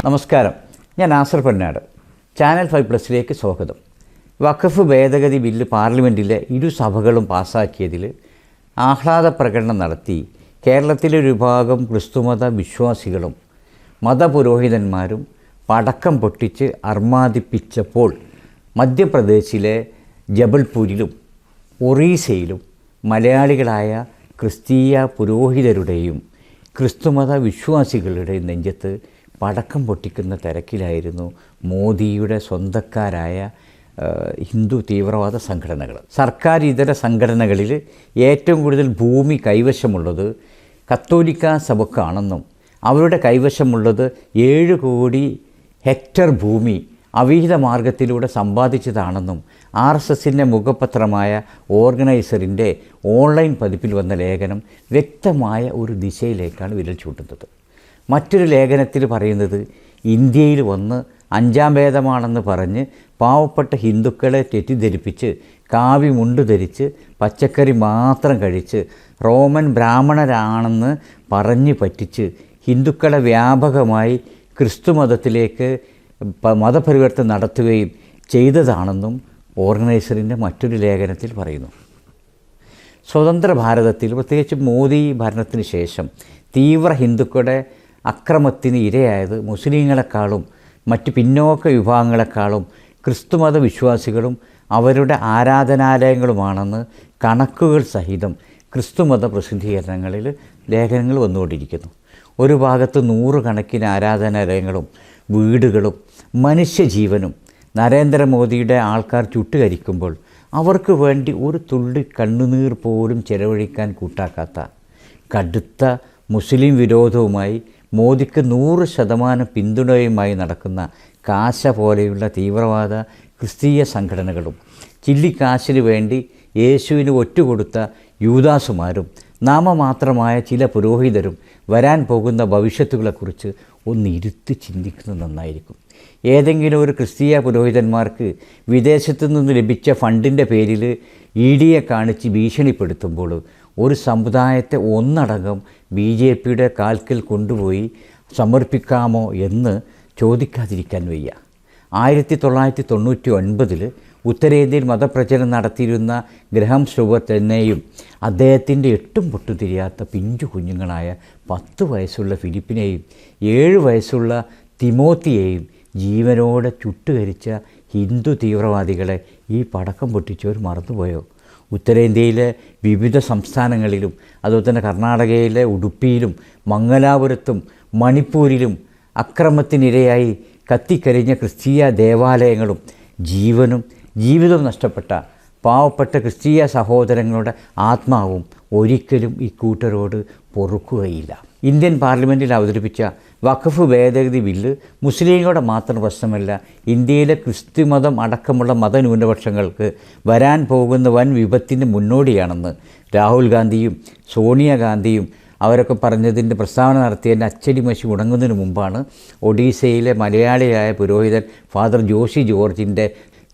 നമസ്കാരം, ഞാൻ നാസർ പൊന്നാട്. ചാനൽ 5+ലേക്ക് സ്വാഗതം. വഖഫ് ഭേദഗതി ബില്ല് പാർലമെൻറ്റിലെ ഇരു സഭകളും പാസ്സാക്കിയതിൽ ആഹ്ലാദ പ്രകടനം നടത്തി കേരളത്തിലെ ഒരു വിഭാഗം ക്രിസ്തുമത വിശ്വാസികളും മതപുരോഹിതന്മാരും പടക്കം പൊട്ടിച്ച് അർമാദിപ്പിച്ചപ്പോൾ മധ്യപ്രദേശിലെ ജബൽപൂരിലും ഒറീസയിലും മലയാളികളായ ക്രിസ്തീയ പുരോഹിതരുടെയും ക്രിസ്തുമത വിശ്വാസികളുടെയും നെഞ്ചത്ത് പടക്കം പൊട്ടിക്കുന്ന തിരക്കിലായിരുന്നു മോദിയുടെ സ്വന്തക്കാരായ ഹിന്ദു തീവ്രവാദ സംഘടനകൾ. സർക്കാർ ഇതര സംഘടനകളിൽ ഏറ്റവും കൂടുതൽ ഭൂമി കൈവശമുള്ളത് കത്തോലിക്ക സഭക്കാണെന്നും അവരുടെ കൈവശമുള്ളത് 7 കോടി ഹെക്ടർ ഭൂമി അവിഹിത മാർഗത്തിലൂടെ സമ്പാദിച്ചതാണെന്നും RSSൻ്റെ മുഖപത്രമായ ഓർഗനൈസറിൻ്റെ ഓൺലൈൻ പതിപ്പിൽ വന്ന ലേഖനം വ്യക്തമായ ഒരു ദിശയിലേക്കാണ് വിരൽ ചൂണ്ടുന്നത്. മറ്റൊരു ലേഖനത്തിൽ പറയുന്നത് ഇന്ത്യയിൽ വന്ന് 5ാം ഭേദമാണെന്ന് പറഞ്ഞ് പാവപ്പെട്ട ഹിന്ദുക്കളെ തെറ്റിദ്ധരിപ്പിച്ച് കാവി മുണ്ട് ധരിച്ച് പച്ചക്കറി മാത്രം കഴിച്ച് റോമൻ ബ്രാഹ്മണരാണെന്ന് പറഞ്ഞ് പറ്റിച്ച് ഹിന്ദുക്കളെ വ്യാപകമായി ക്രിസ്തുമതത്തിലേക്ക് മതപരിവർത്തനം നടത്തുകയും ചെയ്തതാണെന്നും ഓർഗനൈസറിൻ്റെ മറ്റൊരു ലേഖനത്തിൽ പറയുന്നു. സ്വതന്ത്ര ഭാരതത്തിൽ, പ്രത്യേകിച്ച് മോദി ഭരണത്തിന് ശേഷം തീവ്ര ഹിന്ദുക്കളുടെ അക്രമത്തിന് ഇരയായത് മുസ്ലിങ്ങളെക്കാളും മറ്റ് പിന്നോക്ക വിഭാഗങ്ങളെക്കാളും ക്രിസ്തുമത വിശ്വാസികളും അവരുടെ ആരാധനാലയങ്ങളുമാണെന്ന് കണക്കുകൾ സഹിതം ക്രിസ്തുമത പ്രസിദ്ധീകരണങ്ങളിൽ ലേഖനങ്ങൾ വന്നുകൊണ്ടിരിക്കുന്നു. ഒരു ഭാഗത്ത് 100 കണക്കിന് ആരാധനാലയങ്ങളും വീടുകളും മനുഷ്യജീവനും നരേന്ദ്രമോദിയുടെ ആൾക്കാർ ചുട്ടുകരിക്കുമ്പോൾ അവർക്ക് വേണ്ടി ഒരു തുള്ളി കണ്ണുനീർ പോലും ചെലവഴിക്കാൻ കൂട്ടാക്കാത്ത കടുത്ത മുസ്ലിം വിരോധവുമായി മോദിക്ക് 100% പിന്തുണയുമായി നടക്കുന്ന കാശ പോലെയുള്ള തീവ്രവാദ ക്രിസ്തീയ സംഘടനകളും ചില്ലിക്കാശിന് വേണ്ടി യേശുവിന് ഒറ്റുകൊടുത്ത യൂദാസുമാരും നാമമാത്രമായ ചില പുരോഹിതരും വരാൻ പോകുന്ന ഭവിഷ്യത്തുകളെക്കുറിച്ച് ഒന്നിരുത്തി ചിന്തിക്കുന്നത് നന്നായിരിക്കും. ഏതെങ്കിലും ഒരു ക്രിസ്തീയ പുരോഹിതന്മാർക്ക് വിദേശത്തു നിന്ന് ലഭിച്ച ഫണ്ടിൻ്റെ പേരിൽ EDയെ കാണിച്ച് ഭീഷണിപ്പെടുത്തുമ്പോൾ ഒരു സമുദായത്തെ ഒന്നടങ്കം BJPയുടെ കാൽക്കൽ കൊണ്ടുപോയി സമർപ്പിക്കാമോ എന്ന് ചോദിക്കാതിരിക്കാൻ വയ്യ. 1999 ഉത്തരേന്ത്യയിൽ മതപ്രചരണം നടത്തിയിരുന്ന ഗ്രഹാം സ്റ്റ്യൂവർട്ട് തന്നെയും അദ്ദേഹത്തിൻ്റെ 8 പൊട്ടു തിരിയാത്ത പിഞ്ചു കുഞ്ഞുങ്ങളായ 10 വയസ്സുള്ള ഫിലിപ്പിനെയും 7 വയസ്സുള്ള തിമോത്തിയെയും ജീവനോടെ ചുട്ടുകരിച്ച ഹിന്ദു തീവ്രവാദികളെ ഈ പടക്കം പൊട്ടിച്ചവർ മറന്നുപോയോ? ഉത്തരേന്ത്യയിലെ വിവിധ സംസ്ഥാനങ്ങളിലും അതുപോലെ തന്നെ കർണാടകയിലെ ഉടുപ്പിയിലും മംഗലാപുരത്തും മണിപ്പൂരിലും അക്രമത്തിനിരയായി കത്തിക്കരിഞ്ഞ ക്രിസ്തീയ ദേവാലയങ്ങളും ജീവനും ജീവിതവും നഷ്ടപ്പെട്ട പാവപ്പെട്ട ക്രിസ്തീയ സഹോദരങ്ങളുടെ ആത്മാവും ഒരിക്കലും ഇക്കൂട്ടരോട് പൊറുക്കുകയില്ല. ഇന്ത്യൻ പാർലമെൻറ്റിൽ അവതരിപ്പിച്ച വഖഫ് ഭേദഗതി ബില്ല് മുസ്ലിങ്ങളുടെ മാത്രം പ്രശ്നമല്ല, ഇന്ത്യയിലെ ക്രിസ്തുമതം അടക്കമുള്ള മതന്യൂനപക്ഷങ്ങൾക്ക് വരാൻ പോകുന്ന വൻ വിപത്തിന് മുന്നോടിയാണെന്ന് രാഹുൽ ഗാന്ധിയും സോണിയാഗാന്ധിയും അവരൊക്കെ പറഞ്ഞതിൻ്റെ പ്രസ്താവന നടത്തിയതിൻ്റെ അച്ചടി മഷി മുടങ്ങുന്നതിന് മുമ്പാണ് ഒഡീസയിലെ മലയാളിയായ പുരോഹിതൻ ഫാദർ ജോഷി ജോർജിൻ്റെ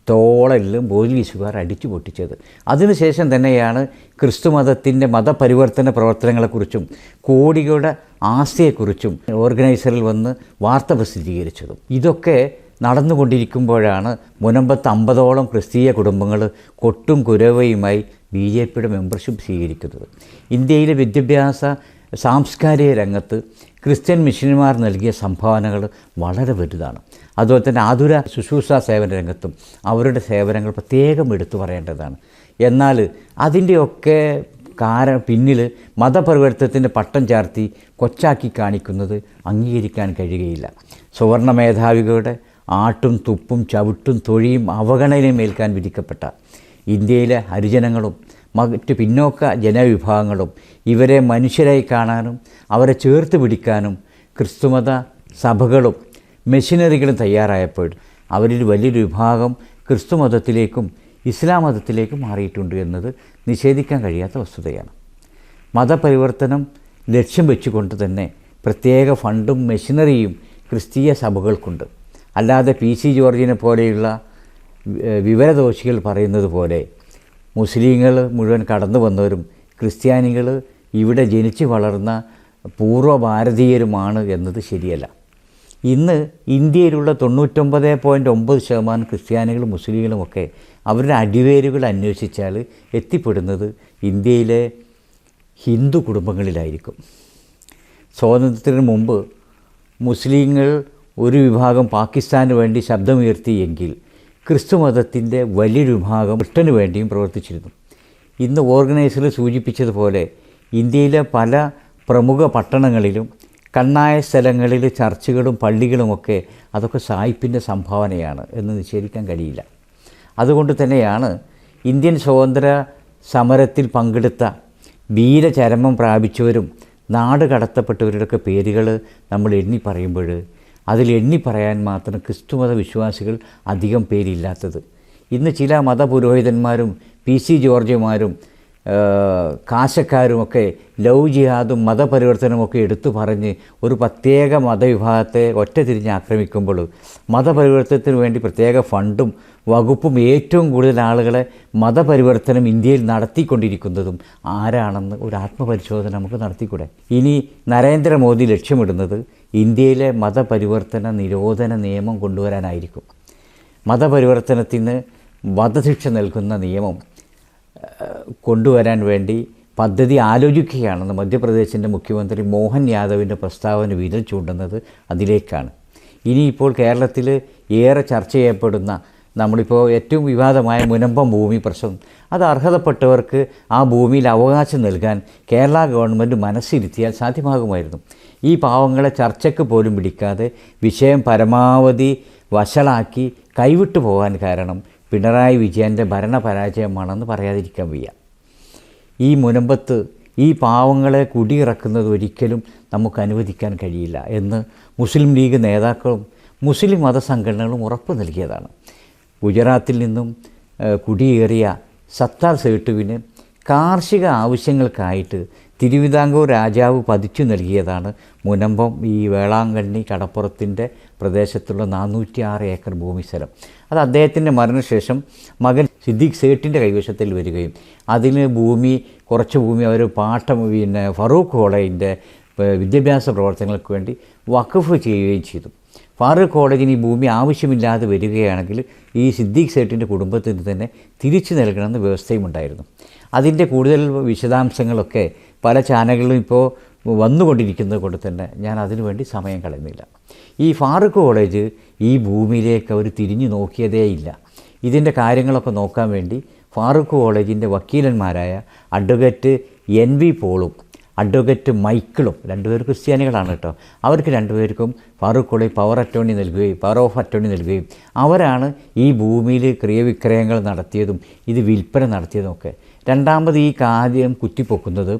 തോളലിലും പോലീസുകാർ അടിച്ചു പൊട്ടിച്ചത്. അതിനുശേഷം തന്നെയാണ് ക്രിസ്തുമതത്തിൻ്റെ മതപരിവർത്തന പ്രവർത്തനങ്ങളെക്കുറിച്ചും കോടികളുടെ ആസ്തിയെക്കുറിച്ചും ഓർഗനൈസറിൽ വന്ന് വാർത്ത പ്രസിദ്ധീകരിച്ചതും. ഇതൊക്കെ നടന്നുകൊണ്ടിരിക്കുമ്പോഴാണ് മുനമ്പത്ത് 50ഓളം ക്രിസ്തീയ കുടുംബങ്ങൾ കൊട്ടും കുരവയുമായി BJPയുടെ മെമ്പർഷിപ്പ് സ്വീകരിക്കുന്നത്. ഇന്ത്യയിലെ വിദ്യാഭ്യാസ സാംസ്കാരിക രംഗത്ത് ക്രിസ്ത്യൻ മിഷനറിമാർ നൽകിയ സംഭാവനകൾ വളരെ വലുതാണ്. അതുപോലെ തന്നെ ആതുര ശുശ്രൂഷ സേവന രംഗത്തും അവരുടെ സേവനങ്ങൾ പ്രത്യേകം എടുത്തു പറയേണ്ടതാണ്. എന്നാൽ അതിൻ്റെയൊക്കെ പിന്നിൽ മതപരിവർത്തനത്തിൻ്റെ പട്ടം ചാർത്തി കൊച്ചാക്കി കാണിക്കുന്നത് അംഗീകരിക്കാൻ കഴിയുകയില്ല. സുവർണ മേധാവികളുടെ ആട്ടും തുപ്പും ചവിട്ടും തൊഴിയും അവഗണനയും ഏൽക്കാൻ വിധിക്കപ്പെട്ട ഇന്ത്യയിലെ ഹരിജനങ്ങളും മറ്റ് പിന്നോക്ക ജനവിഭാഗങ്ങളും ഇവരെ മനുഷ്യരായി കാണാനും അവരെ ചേർത്ത് പിടിക്കാനും ക്രിസ്തുമത സഭകളും മെഷീനറികളും തയ്യാറായപ്പോൾ അവരിൽ വലിയൊരു വിഭാഗം ക്രിസ്തുമതത്തിലേക്കും ഇസ്ലാം മതത്തിലേക്കും മാറിയിട്ടുണ്ട് എന്നത് നിഷേധിക്കാൻ കഴിയാത്ത വസ്തുതയാണ്. മതപരിവർത്തനം ലക്ഷ്യം വെച്ചുകൊണ്ട് തന്നെ പ്രത്യേക ഫണ്ടും മെഷീനറിയും ക്രിസ്തീയ സഭകൾക്കുണ്ട്. അല്ലാതെ PC ജോർജിനെ പോലെയുള്ള വിവരദോഷികൾ പറയുന്നത് പോലെ മുസ്ലിങ്ങൾ മുഴുവൻ കടന്നു വന്നവരും ക്രിസ്ത്യാനികൾ ഇവിടെ ജനിച്ചു വളർന്ന പൂർവ്വ ഭാരതീയരുമാണ് എന്നത് ശരിയല്ല. ഇന്ന് ഇന്ത്യയിലുള്ള 99.9% ക്രിസ്ത്യാനികളും മുസ്ലിങ്ങളുമൊക്കെ അവരുടെ അടിവേരുകൾ അന്വേഷിച്ചാൽ എത്തിപ്പെടുന്നത് ഇന്ത്യയിലെ ഹിന്ദു കുടുംബങ്ങളിലായിരിക്കും. സ്വാതന്ത്ര്യത്തിന് മുമ്പ് മുസ്ലിങ്ങൾ ഒരു വിഭാഗം പാകിസ്ഥാന് വേണ്ടി ശബ്ദമുയർത്തിയെങ്കിൽ ക്രിസ്തുമതത്തിൻ്റെ വലിയൊരു വിഭാഗം ബ്രിട്ടന് വേണ്ടിയും പ്രവർത്തിച്ചിരുന്നു. ഇന്ന് ഓർഗനൈസർ സൂചിപ്പിച്ചതുപോലെ ഇന്ത്യയിലെ പല പ്രമുഖ പട്ടണങ്ങളിലും കണ്ണായ സ്ഥലങ്ങളിൽ ചർച്ചുകളും പള്ളികളുമൊക്കെ അതൊക്കെ സായിപ്പിൻ്റെ സംഭാവനയാണ് എന്ന് നിഷേധിക്കാൻ കഴിയില്ല. അതുകൊണ്ട് തന്നെയാണ് ഇന്ത്യൻ സ്വാതന്ത്ര്യ സമരത്തിൽ പങ്കെടുത്ത വീരചരമം പ്രാപിച്ചവരും നാട് കടത്തപ്പെട്ടവരുടെയൊക്കെ പേരുകൾ നമ്മൾ എണ്ണി പറയുമ്പോൾ അതിൽ എണ്ണി പറയാൻ മാത്രം ക്രിസ്തുമത വിശ്വാസികൾ അധികം പേരില്ലാത്തത്. ഇന്ന് ചില മതപുരോഹിതന്മാരും PC ജോർജുമാരും കാശക്കാരുമൊക്കെ ലവ് ജിഹാദും മതപരിവർത്തനമൊക്കെ എടുത്തു പറഞ്ഞ് ഒരു പ്രത്യേക മതവിഭാഗത്തെ ഒറ്റ തിരിഞ്ഞ് ആക്രമിക്കുമ്പോൾ മതപരിവർത്തനത്തിന് വേണ്ടി പ്രത്യേക ഫണ്ടും വകുപ്പും ഏറ്റവും കൂടുതൽ ആളുകളെ മതപരിവർത്തനം ഇന്ത്യയിൽ നടത്തിക്കൊണ്ടിരിക്കുന്നതും ആരാണെന്ന് ഒരു ആത്മപരിശോധന നമുക്ക് നടത്തിക്കൂടെ? ഇനി നരേന്ദ്രമോദി ലക്ഷ്യമിടുന്നത് ഇന്ത്യയിലെ മതപരിവർത്തന നിരോധന നിയമം കൊണ്ടുവരാനായിരിക്കും. മതപരിവർത്തനത്തിന് വധശിക്ഷ നൽകുന്ന നിയമം കൊണ്ടുവരാൻ വേണ്ടി പദ്ധതി ആലോചിക്കുകയാണെന്ന് മധ്യപ്രദേശിൻ്റെ മുഖ്യമന്ത്രി മോഹൻ യാദവിൻ്റെ പ്രസ്താവന വിരൽ ചൂണ്ടുന്നത് അതിലേക്കാണ്. ഇനിയിപ്പോൾ കേരളത്തിൽ ഏറെ ചർച്ച ചെയ്യപ്പെടുന്ന നമ്മളിപ്പോൾ ഏറ്റവും വിവാദമായ മുനമ്പം ഭൂമി പ്രശ്നം, അത് അർഹതപ്പെട്ടവർക്ക് ആ ഭൂമിയിൽ അവകാശം നൽകാൻ കേരള ഗവൺമെൻറ് മനസ്സിരുത്തിയാൽ സാധ്യമാകുമായിരുന്നു. ഈ പാവങ്ങളെ ചർച്ചയ്ക്ക് പോലും പിടിക്കാതെ വിഷയം പരമാവധി വഷളാക്കി കൈവിട്ടു പോകാൻ കാരണം പിണറായി വിജയൻ്റെ ഭരണപരാജയമാണെന്ന് പറയാതിരിക്കാൻ വയ്യ. ഈ മുനമ്പത്ത് ഈ പാവങ്ങളെ കുടിയിറക്കുന്നത് ഒരിക്കലും നമുക്ക് അനുവദിക്കാൻ കഴിയില്ല എന്ന് മുസ്ലിം ലീഗ് നേതാക്കളും മുസ്ലിം മതസംഘടനകളും ഉറപ്പ് നൽകിയതാണ്. ഗുജറാത്തിൽ നിന്നും കുടിയേറിയ സത്താർ സേട്ടുവിന് കാർഷിക ആവശ്യങ്ങൾക്കായിട്ട് തിരുവിതാംകൂർ രാജാവ് പതിച്ചു നൽകിയതാണ് മുനമ്പം ഈ വേളാങ്കണ്ണി കടപ്പുറത്തിൻ്റെ പ്രദേശത്തുള്ള 406 ഏക്കർ ഭൂമി സ്ഥലം. അത് അദ്ദേഹത്തിൻ്റെ മരണശേഷം മകൻ സിദ്ദീഖ് സേട്ടിൻ്റെ കൈവശത്തിൽ വരികയും അതിന് ഭൂമി കുറച്ച് ഭൂമി അവർ ഫറൂഖ് കോളേജിൻ്റെ വിദ്യാഭ്യാസ പ്രവർത്തനങ്ങൾക്ക് വേണ്ടി വഖഫ് ചെയ്യുകയും ചെയ്തു. ഫാറൂഖ് കോളേജിന് ഈ ഭൂമി ആവശ്യമില്ലാതെ വരികയാണെങ്കിൽ ഈ സിദ്ദീഖ് സേട്ടിൻ്റെ കുടുംബത്തിന് തന്നെ തിരിച്ചു നൽകണമെന്ന് വ്യവസ്ഥയും ഉണ്ടായിരുന്നു. അതിൻ്റെ കൂടുതൽ വിശദാംശങ്ങളൊക്കെ പല ചാനലുകളും ഇപ്പോൾ വന്നുകൊണ്ടിരിക്കുന്നത് കൊണ്ട് തന്നെ ഞാൻ അതിനുവേണ്ടി സമയം കളയുന്നില്ല. ഈ ഫാറൂഖ് കോളേജ് ഈ ഭൂമിയിലേക്ക് അവർ തിരിഞ്ഞു നോക്കിയതേയില്ല. ഇതിൻ്റെ കാര്യങ്ങളൊക്കെ നോക്കാൻ വേണ്ടി ഫാറൂഖ് കോളേജിൻ്റെ വക്കീലന്മാരായ അഡ്വക്കേറ്റ് NV പോളും അഡ്വക്കേറ്റ് മൈക്കിളും, രണ്ടുപേർ ക്രിസ്ത്യാനികളാണ് കേട്ടോ, അവർക്ക് രണ്ടുപേർക്കും Farook college power of attorney നൽകുകയും അവരാണ് ഈ ഭൂമിയിൽ ക്രയവിക്രയങ്ങൾ നടത്തിയതും ഇത് വിൽപ്പന നടത്തിയതുമൊക്കെ. രണ്ടാമത് ഈ കാര്യം കുത്തിപ്പൊക്കുന്നത്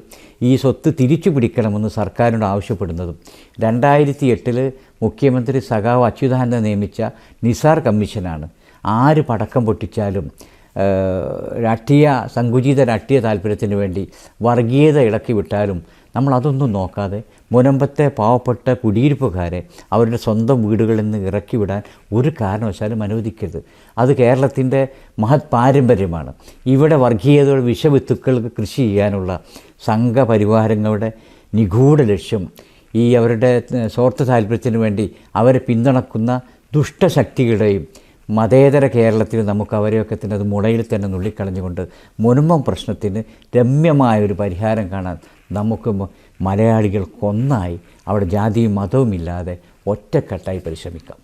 ഈ സ്വത്ത് തിരിച്ചു പിടിക്കണമെന്ന് സർക്കാരിനോട് ആവശ്യപ്പെടുന്നതും 2008 മുഖ്യമന്ത്രി സഖാവ് അച്യുതാനന്ദൻ നിയമിച്ച നിസാർ കമ്മീഷനാണ്. ആര് പടക്കം പൊട്ടിച്ചാലും സങ്കുചിത രാഷ്ട്രീയ താല്പര്യത്തിന് വേണ്ടി വർഗീയത ഇളക്കി വിട്ടാലും നമ്മളതൊന്നും നോക്കാതെ മുനമ്പത്തെ പാവപ്പെട്ട കുടിയിരിപ്പുകാരെ അവരുടെ സ്വന്തം വീടുകളിൽ നിന്ന് ഇറക്കി വിടാൻ ഒരു കാരണവശാലും അനുവദിക്കരുത്. അത് കേരളത്തിൻ്റെ മഹത് പാരമ്പര്യമാണ്. ഇവിടെ വർഗീയതയുടെ വിഷവിത്തുക്കൾ കൃഷി ചെയ്യാനുള്ള സംഘപരിവാരങ്ങളുടെ നിഗൂഢ ലക്ഷ്യം ഈ അവരുടെ സ്വാർത്ഥ താല്പര്യത്തിന് വേണ്ടി അവരെ പിന്തുണക്കുന്ന ദുഷ്ടശക്തികളുടെയും മതേതര കേരളത്തിൽ നമുക്ക് അവരെയൊക്കെ തന്നെ അത് മുളയിൽ തന്നെ നുള്ളിക്കളഞ്ഞുകൊണ്ട് മുനമ്പം പ്രശ്നത്തിന് രമ്യമായൊരു പരിഹാരം കാണാൻ നമുക്ക് മലയാളികൾക്കൊന്നായി അവിടെ ജാതിയും മതവുമില്ലാതെ ഒറ്റക്കെട്ടായി പരിശ്രമിക്കാം.